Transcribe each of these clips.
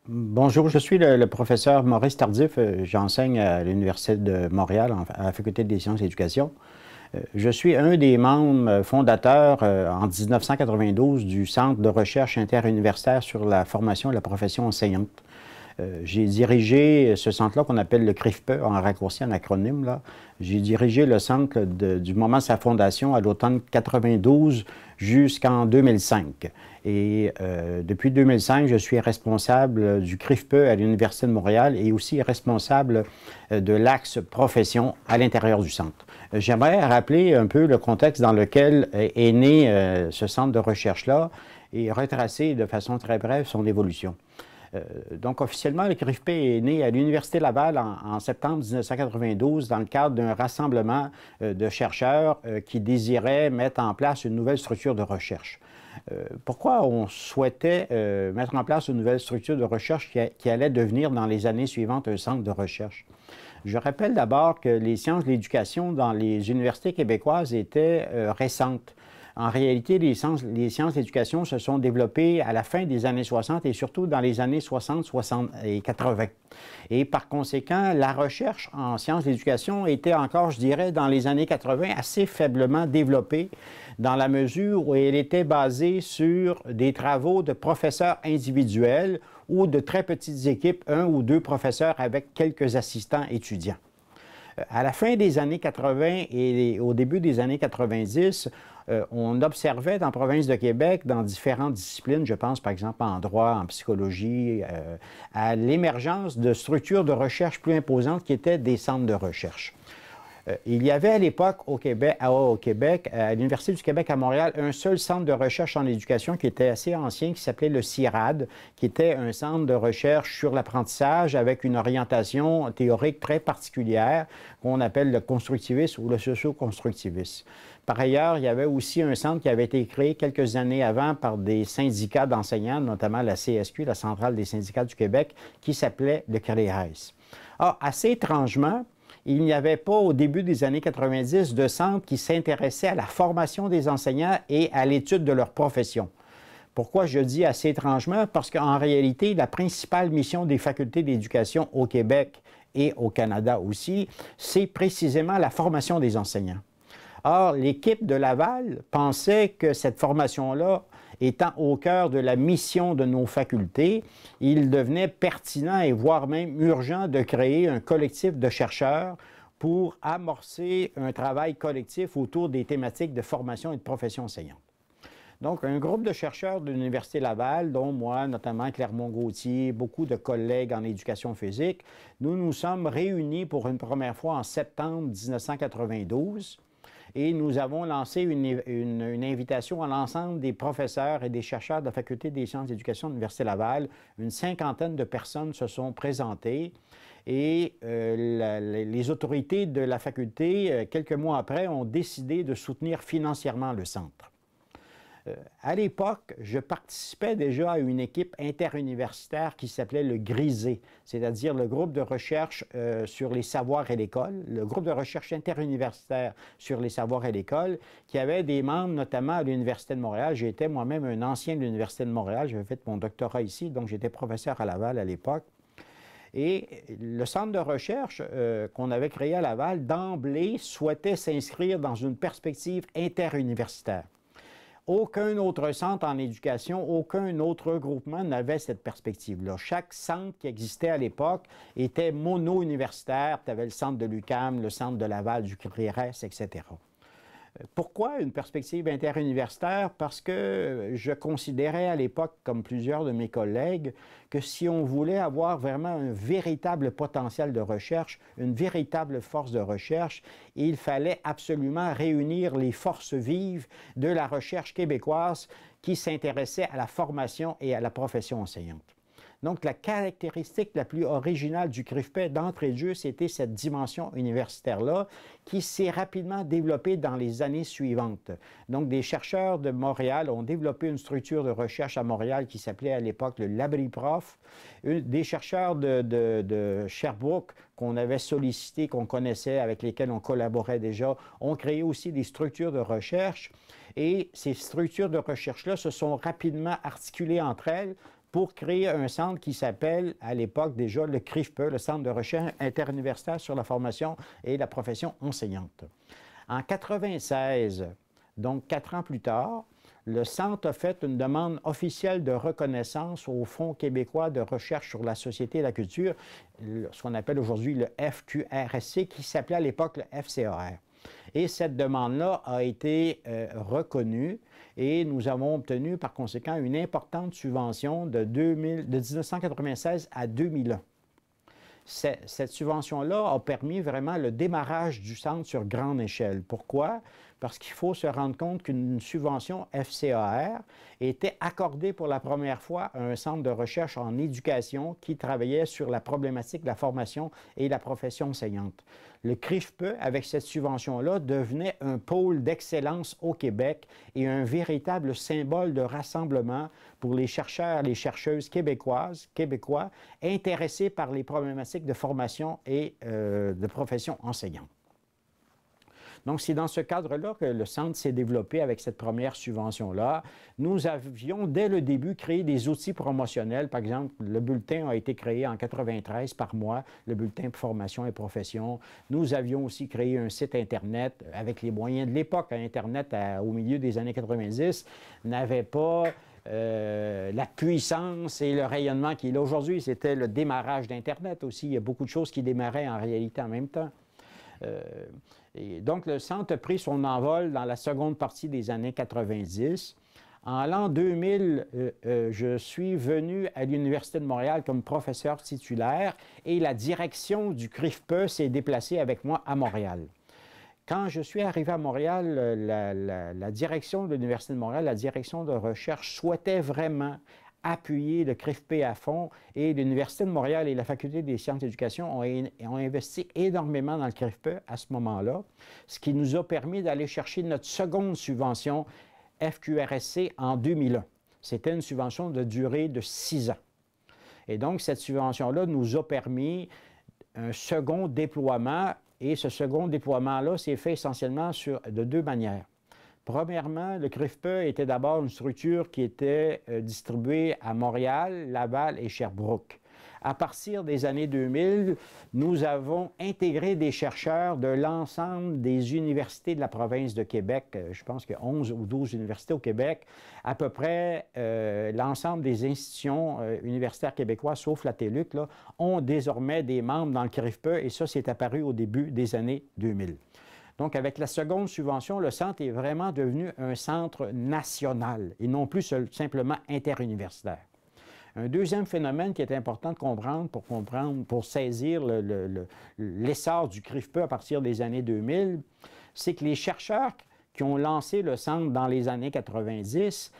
Bonjour, je suis le professeur Maurice Tardif. J'enseigne à l'Université de Montréal, à la Faculté des sciences et de l'éducation. Je suis un des membres fondateurs en 1992 du Centre de recherche interuniversitaire sur la formation et la profession enseignante. J'ai dirigé ce centre-là qu'on appelle le CRIFPE, en raccourci, en acronyme, là. J'ai dirigé le centre du moment de sa fondation à l'automne 92 jusqu'en 2005. Et depuis 2005, je suis responsable du CRIFPE à l'Université de Montréal et aussi responsable de l'axe profession à l'intérieur du centre. J'aimerais rappeler un peu le contexte dans lequel est né ce centre de recherche-là et retracer de façon très brève son évolution. Donc, officiellement, le CRIFPE est né à l'Université Laval en septembre 1992 dans le cadre d'un rassemblement de chercheurs qui désiraient mettre en place une nouvelle structure de recherche. Pourquoi on souhaitait mettre en place une nouvelle structure de recherche qui allait devenir dans les années suivantes un centre de recherche? Je rappelle d'abord que les sciences de l'éducation dans les universités québécoises étaient récentes. En réalité, les sciences de l'éducation se sont développées à la fin des années 60 et surtout dans les années 60, 60 et 80. Et par conséquent, la recherche en sciences de l'éducation était encore, je dirais, dans les années 80, assez faiblement développée dans la mesure où elle était basée sur des travaux de professeurs individuels ou de très petites équipes, un ou deux professeurs avec quelques assistants étudiants. À la fin des années 80 et au début des années 90, on observait dans la province de Québec, dans différentes disciplines, je pense par exemple en droit, en psychologie, à l'émergence de structures de recherche plus imposantes qui étaient des centres de recherche. Il y avait à l'époque au Québec, à l'Université du Québec à Montréal, un seul centre de recherche en éducation qui était assez ancien, qui s'appelait le CIRAD, qui était un centre de recherche sur l'apprentissage avec une orientation théorique très particulière qu'on appelle le constructivisme ou le socio-constructivisme. Par ailleurs, il y avait aussi un centre qui avait été créé quelques années avant par des syndicats d'enseignants, notamment la CSQ, la Centrale des syndicats du Québec, qui s'appelait le CREAES. Or, assez étrangement, il n'y avait pas, au début des années 90, de centre qui s'intéressait à la formation des enseignants et à l'étude de leur profession. Pourquoi je dis assez étrangement? Parce qu'en réalité, la principale mission des facultés d'éducation au Québec et au Canada aussi, c'est précisément la formation des enseignants. Or, l'équipe de Laval pensait que cette formation-là, étant au cœur de la mission de nos facultés, il devenait pertinent et voire même urgent de créer un collectif de chercheurs pour amorcer un travail collectif autour des thématiques de formation et de profession enseignante. Donc, un groupe de chercheurs de l'Université Laval, dont moi, notamment Clermont-Gauthier, beaucoup de collègues en éducation physique, nous nous sommes réunis pour une première fois en septembre 1992. Et nous avons lancé une invitation à l'ensemble des professeurs et des chercheurs de la Faculté des sciences d'éducation de l'Université Laval. Une cinquantaine de personnes se sont présentées et les autorités de la faculté, quelques mois après, ont décidé de soutenir financièrement le centre. À l'époque, je participais déjà à une équipe interuniversitaire qui s'appelait le GRISE, c'est-à-dire le groupe de recherche sur les savoirs et l'école, le groupe de recherche interuniversitaire sur les savoirs et l'école, qui avait des membres notamment à l'Université de Montréal. J'étais moi-même un ancien de l'Université de Montréal, j'avais fait mon doctorat ici, donc j'étais professeur à Laval à l'époque. Et le centre de recherche qu'on avait créé à Laval, d'emblée, souhaitait s'inscrire dans une perspective interuniversitaire. Aucun autre centre en éducation, aucun autre regroupement n'avait cette perspective-là. Chaque centre qui existait à l'époque était mono-universitaire. Tu avais le centre de l'UQAM, le centre de Laval, du CREERES, etc. Pourquoi une perspective interuniversitaire? Parce que je considérais à l'époque, comme plusieurs de mes collègues, que si on voulait avoir vraiment un véritable potentiel de recherche, une véritable force de recherche, il fallait absolument réunir les forces vives de la recherche québécoise qui s'intéressaient à la formation et à la profession enseignante. Donc, la caractéristique la plus originale du CRIFPE d'entrée de jeu, c'était cette dimension universitaire-là qui s'est rapidement développée dans les années suivantes. Donc, des chercheurs de Montréal ont développé une structure de recherche à Montréal qui s'appelait à l'époque le LabriProf. Des chercheurs de Sherbrooke qu'on avait sollicités, qu'on connaissait, avec lesquels on collaborait déjà, ont créé aussi des structures de recherche. Et ces structures de recherche-là se sont rapidement articulées entre elles pour créer un centre qui s'appelle, à l'époque déjà, le CRIFPE, le Centre de recherche interuniversitaire sur la formation et la profession enseignante. En 1996, donc 4 ans plus tard, le Centre a fait une demande officielle de reconnaissance au Fonds québécois de recherche sur la société et la culture, ce qu'on appelle aujourd'hui le FQRSC, qui s'appelait à l'époque le FCAR. Et cette demande-là a été reconnue et nous avons obtenu par conséquent une importante subvention de 1996 à 2001. Cette subvention-là a permis vraiment le démarrage du centre sur grande échelle. Pourquoi? Parce qu'il faut se rendre compte qu'une subvention FCAR était accordée pour la première fois à un centre de recherche en éducation qui travaillait sur la problématique de la formation et la profession enseignante. Le CRIFPE, avec cette subvention-là, devenait un pôle d'excellence au Québec et un véritable symbole de rassemblement pour les chercheurs et les chercheuses québécois intéressés par les problématiques de formation et de profession enseignante. Donc, c'est dans ce cadre-là que le centre s'est développé avec cette première subvention-là. Nous avions, dès le début, créé des outils promotionnels. Par exemple, le bulletin a été créé en 1993 par moi, le bulletin formation et profession. Nous avions aussi créé un site Internet avec les moyens de l'époque. Internet, au milieu des années 90, n'avait pas la puissance et le rayonnement qu'il a aujourd'hui. C'était le démarrage d'Internet aussi. Il y a beaucoup de choses qui démarraient en réalité en même temps. Et donc, le centre a pris son envol dans la seconde partie des années 90. En l'an 2000, je suis venu à l'Université de Montréal comme professeur titulaire et la direction du CRIFPE s'est déplacée avec moi à Montréal. Quand je suis arrivé à Montréal, la direction de l'Université de Montréal, la direction de recherche, souhaitait vraiment appuyer le CRIFPE à fond et l'Université de Montréal et la Faculté des sciences de l'éducation ont investi énormément dans le CRIFPE à ce moment-là, ce qui nous a permis d'aller chercher notre seconde subvention FQRSC en 2001. C'était une subvention de durée de 6 ans. Et donc, cette subvention-là nous a permis un second déploiement et ce second déploiement-là s'est fait essentiellement de 2 manières. Premièrement, le CRIFPE était d'abord une structure qui était distribuée à Montréal, Laval et Sherbrooke. À partir des années 2000, nous avons intégré des chercheurs de l'ensemble des universités de la province de Québec. Je pense qu'il y a 11 ou 12 universités au Québec. À peu près l'ensemble des institutions universitaires québécoises, sauf la TÉLUQ, là, ont désormais des membres dans le CRIFPE et ça, c'est apparu au début des années 2000. Donc, avec la seconde subvention, le centre est vraiment devenu un centre national et non plus simplement interuniversitaire. Un deuxième phénomène qui est important de comprendre pour saisir l'essor du CRIFPE à partir des années 2000, c'est que les chercheurs qui ont lancé le centre dans les années 90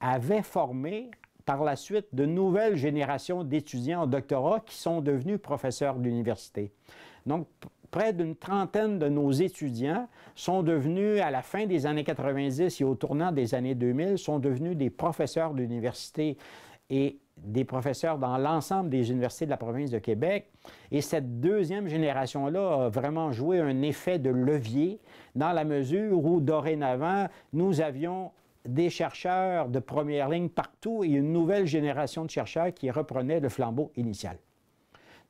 avaient formé par la suite de nouvelles générations d'étudiants en doctorat qui sont devenus professeurs de l'université. Donc, près d'une trentaine de nos étudiants sont devenus, à la fin des années 90 et au tournant des années 2000, sont devenus des professeurs d'université et des professeurs dans l'ensemble des universités de la province de Québec. Et cette deuxième génération-là a vraiment joué un effet de levier dans la mesure où, dorénavant, nous avions des chercheurs de première ligne partout et une nouvelle génération de chercheurs qui reprenaient le flambeau initial.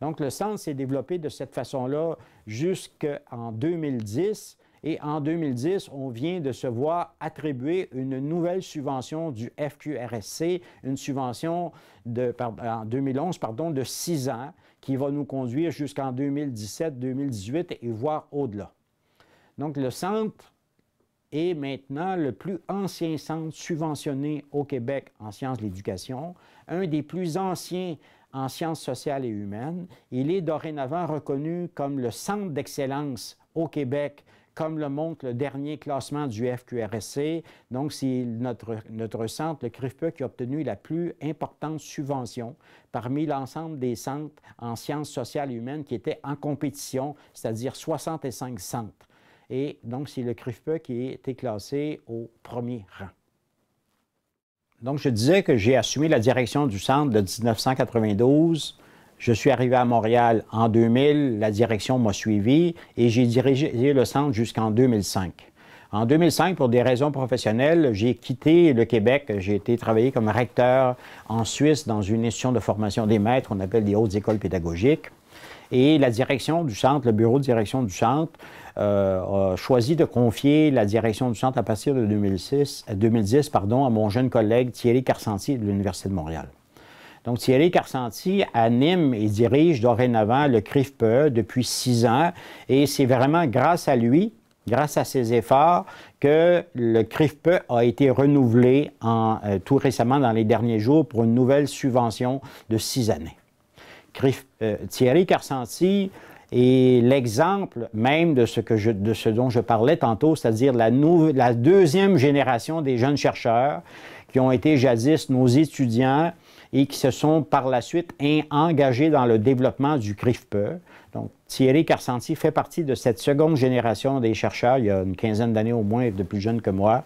Donc, le centre s'est développé de cette façon-là jusqu'en 2010. Et en 2010, on vient de se voir attribuer une nouvelle subvention du FQRSC, une subvention en 2011, de 6 ans, qui va nous conduire jusqu'en 2017, 2018 et voire au-delà. Donc, le centre est maintenant le plus ancien centre subventionné au Québec en sciences de l'éducation, un des plus anciens en sciences sociales et humaines. Il est dorénavant reconnu comme le centre d'excellence au Québec, comme le montre le dernier classement du FQRSC. Donc, c'est notre centre, le CRIFPE, qui a obtenu la plus importante subvention parmi l'ensemble des centres en sciences sociales et humaines qui étaient en compétition, c'est-à-dire 65 centres. Et donc, c'est le CRIFPE qui a été classé au premier rang. Donc, je disais que j'ai assumé la direction du centre de 1992. Je suis arrivé à Montréal en 2000, la direction m'a suivi et j'ai dirigé le centre jusqu'en 2005. En 2005, pour des raisons professionnelles, j'ai quitté le Québec. J'ai été travailler comme recteur en Suisse dans une institution de formation des maîtres qu'on appelle les hautes écoles pédagogiques. Et la direction du centre, le bureau de direction du centre, a choisi de confier la direction du centre à partir de 2010 à mon jeune collègue Thierry Carcenti de l'Université de Montréal. Donc, Thierry Carcenti anime et dirige dorénavant le CRIFPE depuis 6 ans. Et c'est vraiment grâce à lui, grâce à ses efforts, que le CRIFPE a été renouvelé tout récemment dans les derniers jours pour une nouvelle subvention de 6 années. Thierry Carcenti est l'exemple même de ce dont je parlais tantôt, c'est-à-dire la deuxième génération des jeunes chercheurs qui ont été jadis nos étudiants et qui se sont par la suite engagés dans le développement du CRIFPE. Donc, Thierry Carcenti fait partie de cette seconde génération des chercheurs, il y a une quinzaine d'années au moins, de plus jeunes que moi.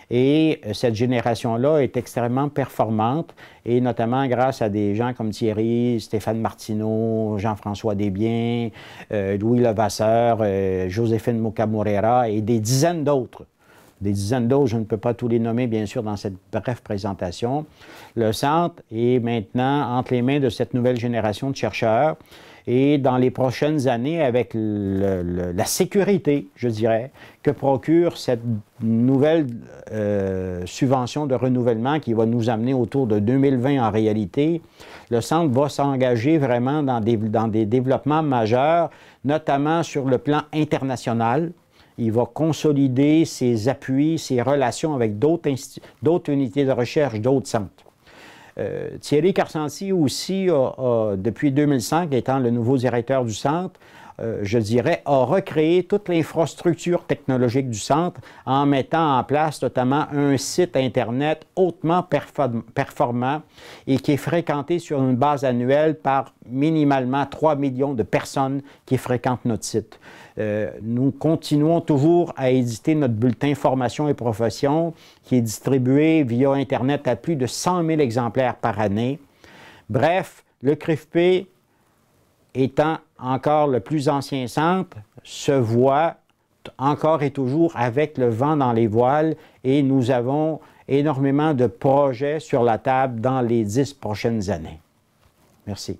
Et cette génération-là est extrêmement performante, et notamment grâce à des gens comme Thierry, Stéphane Martineau, Jean-François Desbiens, Louis Levasseur, Joséphine Mukamurera et des dizaines d'autres. Des dizaines d'autres, je ne peux pas tous les nommer, bien sûr, dans cette brève présentation. Le centre est maintenant entre les mains de cette nouvelle génération de chercheurs. Et dans les prochaines années, avec la sécurité, je dirais, que procure cette nouvelle subvention de renouvellement qui va nous amener autour de 2020 en réalité, le centre va s'engager vraiment dans des développements majeurs, notamment sur le plan international. Il va consolider ses appuis, ses relations avec d'autres unités de recherche, d'autres centres. Thierry Carcenti aussi, depuis 2005, étant le nouveau directeur du centre, je dirais, a recréé toute l'infrastructure technologique du centre en mettant en place notamment un site Internet hautement performant et qui est fréquenté sur une base annuelle par minimalement 3 millions de personnes qui fréquentent notre site. Nous continuons toujours à éditer notre bulletin Formation et Profession qui est distribué via Internet à plus de 100 000 exemplaires par année. Bref, le CRIFPE étant encore le plus ancien centre, se voit encore et toujours avec le vent dans les voiles et nous avons énormément de projets sur la table dans les 10 prochaines années. Merci.